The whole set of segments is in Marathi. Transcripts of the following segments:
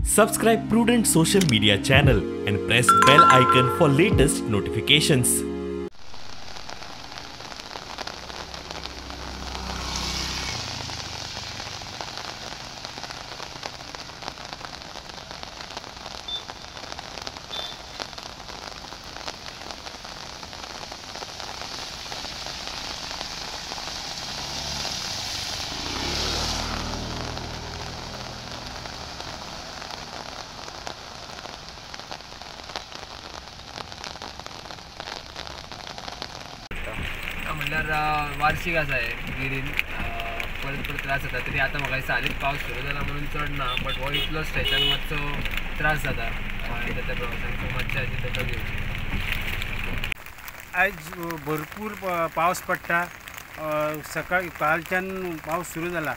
Subscribe Prudent social media channel and press bell icon for latest notifications. म्हणल्यार वार्षिक आसा गिरीन परत परत त्रास जाता तरी आतां म्हाका दिसता आनीक पावस सुरू जाला म्हणून चड ना बट हो इतलो स्ट्रेचान मातसो त्रास जाता त्या प्रवाशांक मातशें हाची दखल घेवची. आज भरपूर पावस पडटा सकाळी कालच्यान पावस सुरू जाला.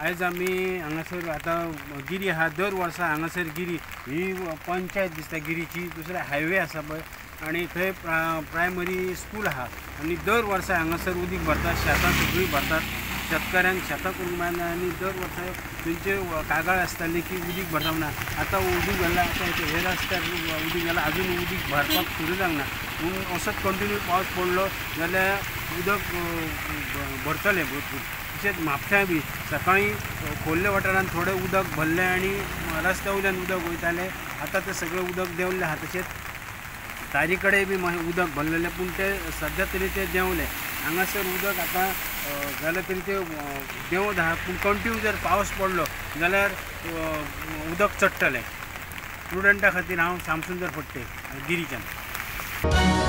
आयज आमी हांगासर आतां गिरी आहा दर वर्सा हांगासर गिरी ही पंचायत दिसता गिरीची दुसरे हायवे आसा पळय आनी थंय प्रायमरी स्कूल आहा आनी दर वर्सा हांगासर उदीक भरतात शेतां सगळीं भरतात शेतकऱ्यांक शेतां करून मेळना आनी दर वर्सा तेंचे कागाळ आसताली की उदीक भरता म्हणा. आतां उदीक घालना आतां हे रस्त्यार उदीक घाला अजून उदीक भरपाक सुरू जावना पूण असोच कंटिन्यू पावस पडलो जाल्यार उदक भरतलें भरपूर. तशेंच म्हापशां बी सकाळीं खोल्ले वाठारांत थोडें उदक भरलें आनी रस्त्या वयल्यान उदक वयतालें. आतां तें सगळें उदक देंवल्लें आहा. तशेंच तारी कडेन बी उदक भरलेलें पूण तें सद्या तरी तें देंवलें. हांगासर उदक आतां जाल्यार तरी तें देंवत आहा पूण कंटिन्यू जर पावस पडलो जाल्यार उदक चडटलें. प्रुडंटा खातीर हांव शामसुंदर फडते गिरीच्यान.